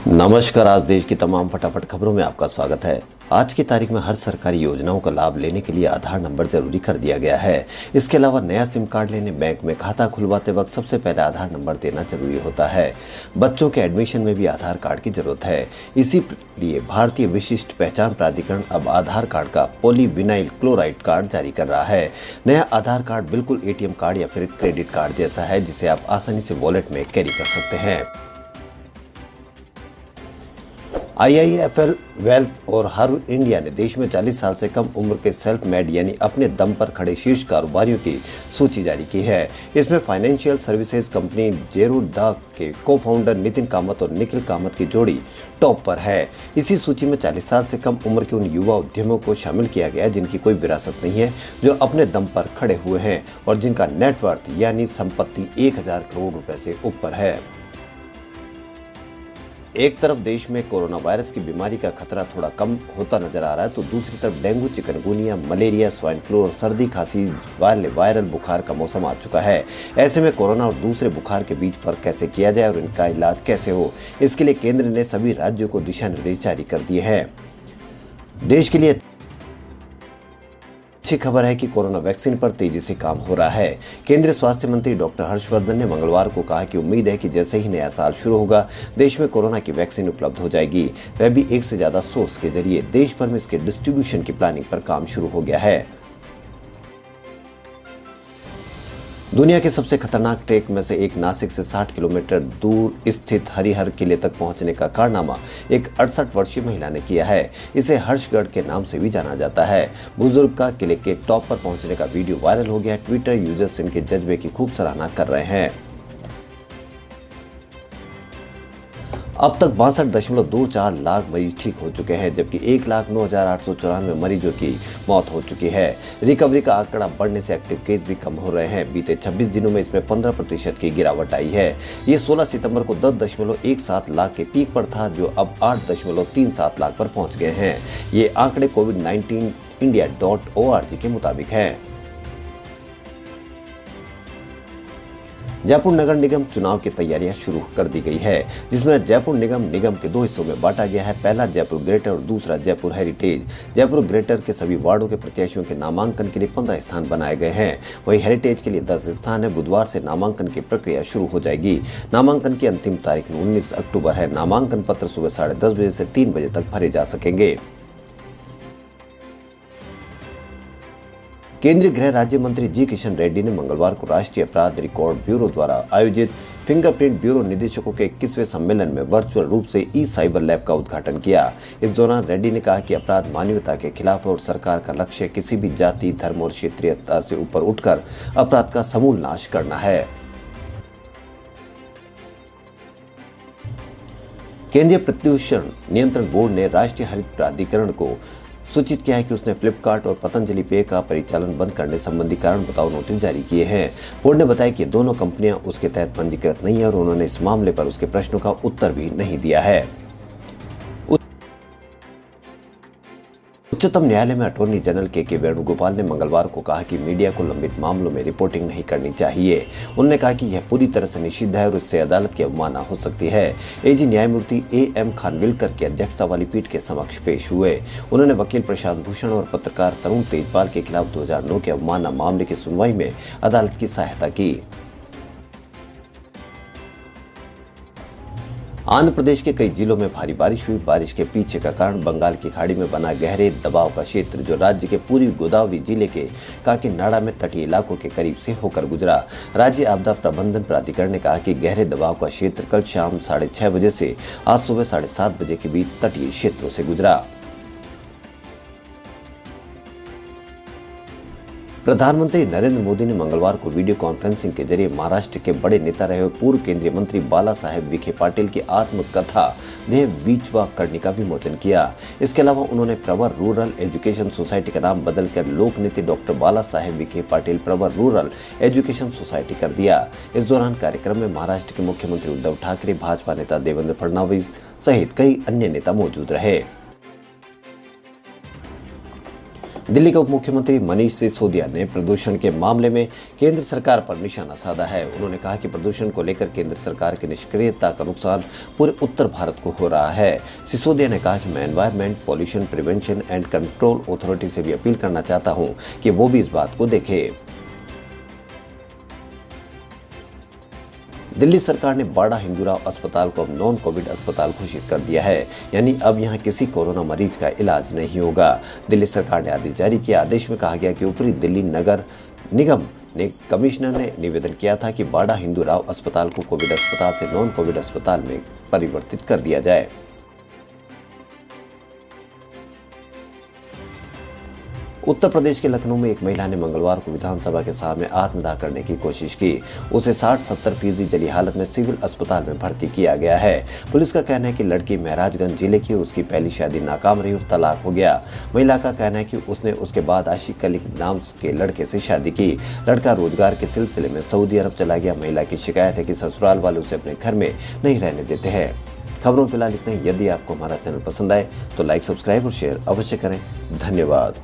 नमस्कार। आज देश की तमाम फटाफट खबरों में आपका स्वागत है। आज की तारीख में हर सरकारी योजनाओं का लाभ लेने के लिए आधार नंबर जरूरी कर दिया गया है। इसके अलावा नया सिम कार्ड लेने बैंक में खाता खुलवाते वक्त सबसे पहले आधार नंबर देना जरूरी होता है। बच्चों के एडमिशन में भी आधार कार्ड की जरूरत है। इसीलिए भारतीय विशिष्ट पहचान प्राधिकरण अब आधार कार्ड का पॉलीविनाइल क्लोराइड कार्ड जारी कर रहा है। नया आधार कार्ड बिल्कुल एटीएम कार्ड या फिर क्रेडिट कार्ड जैसा है, जिसे आप आसानी से वॉलेट में कैरी कर सकते हैं। IIFL वेल्थ और हर इंडिया ने देश में 40 साल से कम उम्र के सेल्फ मेड यानी अपने दम पर खड़े शीर्ष कारोबारियों की सूची जारी की है। इसमें फाइनेंशियल सर्विसेज कंपनी जेरोडा के को-फाउंडर नितिन कामत और निखिल कामत की जोड़ी टॉप पर है। इसी सूची में 40 साल से कम उम्र के उन युवा उद्यमियों को शामिल किया गया जिनकी कोई विरासत नहीं है, जो अपने दम पर खड़े हुए हैं और जिनका नेटवर्थ यानी संपत्ति 1000 करोड़ रुपए से ऊपर है। एक तरफ देश में कोरोना वायरस की बीमारी का खतरा थोड़ा कम होता नजर आ रहा है, तो दूसरी तरफ dengue, chikungunya, malaria, swine flu और सर्दी खांसी वाले वायरल बुखार का मौसम आ चुका है। ऐसे में कोरोना और दूसरे बुखार के बीच फर्क कैसे किया जाए और इनका इलाज कैसे हो, इसके लिए केंद्र ने सभी राज्यों को दिशा निर्देश जारी कर दिए हैं। देश के लिए अच्छी खबर है कि कोरोना वैक्सीन पर तेजी से काम हो रहा है। केंद्रीय स्वास्थ्य मंत्री डॉक्टर हर्षवर्धन ने मंगलवार को कहा कि उम्मीद है कि जैसे ही नया साल शुरू होगा, देश में कोरोना की वैक्सीन उपलब्ध हो जाएगी। वह भी एक से ज्यादा सोर्स के जरिए देश भर में इसके डिस्ट्रीब्यूशन की प्लानिंग पर काम शुरू हो गया है। दुनिया के सबसे खतरनाक ट्रेक में से एक नासिक से 60 किलोमीटर दूर स्थित हरिहर किले तक पहुंचने का कारनामा एक 68 वर्षीय महिला ने किया है। इसे हर्षगढ़ के नाम से भी जाना जाता है। बुजुर्ग का किले के टॉप पर पहुंचने का वीडियो वायरल हो गया है। ट्विटर यूजर्स इनके जज्बे की खूब सराहना कर रहे हैं। अब तक 62.24 लाख मरीज ठीक हो चुके हैं, जबकि 1,09,894 मरीजों की मौत हो चुकी है। रिकवरी का आंकड़ा बढ़ने से एक्टिव केस भी कम हो रहे हैं। बीते 26 दिनों में इसमें 15% की गिरावट आई है। ये 16 सितंबर को 10.17 लाख के पीक पर था, जो अब 8.37 लाख पर पहुंच गए हैं। ये आंकड़े covid19india.org के मुताबिक हैं। जयपुर नगर निगम चुनाव की तैयारियां शुरू कर दी गई है, जिसमें जयपुर निगम के दो हिस्सों में बांटा गया है। पहला जयपुर ग्रेटर और दूसरा जयपुर हेरिटेज। जयपुर ग्रेटर के सभी वार्डों के प्रत्याशियों के नामांकन के लिए 15 स्थान बनाए गए हैं। वहीं हेरिटेज के लिए 10 स्थान है। बुधवार से नामांकन की प्रक्रिया शुरू हो जाएगी। नामांकन की अंतिम तारीख 19 अक्टूबर है। नामांकन पत्र सुबह 10:30 बजे से 3 बजे तक भरे जा सकेंगे। केंद्रीय गृह राज्य मंत्री जी किशन रेड्डी ने मंगलवार को राष्ट्रीय अपराध रिकॉर्ड ब्यूरो द्वारा आयोजित फिंगरप्रिंट ब्यूरो निदेशकों के 21वें सम्मेलन में वर्चुअल रूप से ई साइबर लैब का उद्घाटन किया। इस दौरान रेड्डी ने कहा कि अपराध मानवता के खिलाफ है और सरकार का लक्ष्य किसी भी जाति, धर्म और क्षेत्रीयता से ऊपर उठकर अपराध का समूल नाश करना है। केंद्रीय प्रदूषण नियंत्रण बोर्ड ने राष्ट्रीय हरित प्राधिकरण को सूचित किया है कि उसने फ्लिपकार्ट और पतंजलि पे का परिचालन बंद करने संबंधी कारण बताओ नोटिस जारी किए हैं। बोर्ड ने बताया कि दोनों कंपनियां उसके तहत पंजीकृत नहीं है और उन्होंने इस मामले पर उसके प्रश्नों का उत्तर भी नहीं दिया है। उच्चतम न्यायालय में अटॉर्नी जनरल के वेणुगोपाल ने मंगलवार को कहा कि मीडिया को लंबित मामलों में रिपोर्टिंग नहीं करनी चाहिए। उन्होंने कहा कि यह पूरी तरह से निषिद्ध है और इससे अदालत की अवमानना हो सकती है। एजी न्यायमूर्ति AM खानविलकर की अध्यक्षता वाली पीठ के समक्ष पेश हुए। उन्होंने वकील प्रशांत भूषण और पत्रकार तरुण तेजपाल के खिलाफ 2009 के अवमानना मामले की सुनवाई में अदालत की सहायता की। आंध्र प्रदेश के कई जिलों में भारी बारिश हुई। बारिश के पीछे का कारण बंगाल की खाड़ी में बना गहरे दबाव का क्षेत्र, जो राज्य के पूर्वी गोदावरी जिले के काकीनाडा में तटीय इलाकों के करीब से होकर गुजरा। राज्य आपदा प्रबंधन प्राधिकरण ने कहा कि गहरे दबाव का क्षेत्र कल शाम 6:30 बजे से आज सुबह 7:30 बजे के बीच तटीय क्षेत्रों से गुजरा। प्रधानमंत्री नरेंद्र मोदी ने मंगलवार को वीडियो कॉन्फ्रेंसिंग के जरिए महाराष्ट्र के बड़े नेता रहे हुए पूर्व केंद्रीय मंत्री बाला साहेब विखे पाटिल की आत्मकथा देह बीचवा करने का विमोचन किया। इसके अलावा उन्होंने प्रवर रूरल एजुकेशन सोसाइटी का नाम बदलकर लोक नीति डॉक्टर बाला साहेब विखे पाटिल प्रवर रूरल एजुकेशन सोसाइटी कर दिया। इस दौरान कार्यक्रम में महाराष्ट्र के मुख्यमंत्री उद्धव ठाकरे, भाजपा नेता देवेंद्र फडणवीस सहित कई अन्य नेता मौजूद रहे। दिल्ली के उप मुख्यमंत्री मनीष सिसोदिया ने प्रदूषण के मामले में केंद्र सरकार पर निशाना साधा है। उन्होंने कहा कि प्रदूषण को लेकर केंद्र सरकार की निष्क्रियता का नुकसान पूरे उत्तर भारत को हो रहा है। सिसोदिया ने कहा कि मैं environment pollution prevention and control authority से भी अपील करना चाहता हूं कि वो भी इस बात को देखे। दिल्ली सरकार ने बाड़ा हिंदूराव अस्पताल को अब नॉन कोविड अस्पताल घोषित कर दिया है, यानी अब यहां किसी कोरोना मरीज का इलाज नहीं होगा। दिल्ली सरकार ने आदेश जारी किया। आदेश में कहा गया कि ऊपरी दिल्ली नगर निगम ने कमिश्नर ने निवेदन किया था कि बाड़ा हिंदूराव अस्पताल को कोविड अस्पताल से नॉन कोविड अस्पताल में परिवर्तित कर दिया जाए। उत्तर प्रदेश के लखनऊ में एक महिला ने मंगलवार को विधानसभा के सामने आत्मदाह करने की कोशिश की। उसे 60-70% जली हालत में सिविल अस्पताल में भर्ती किया गया है। पुलिस का कहना है कि लड़की महराजगंज जिले की, उसकी पहली शादी नाकाम रही और तलाक हो गया। महिला का कहना है कि उसने उसके बाद आशिक अली नाम के लड़के से शादी की। लड़का रोजगार के सिलसिले में सऊदी अरब चला गया। महिला की शिकायत है कि ससुराल वाले उसे अपने घर में नहीं रहने देते हैं। खबरों में फिलहाल इतना ही। यदि आपको हमारा चैनल पसंद आए तो लाइक, सब्सक्राइब और शेयर अवश्य करें। धन्यवाद।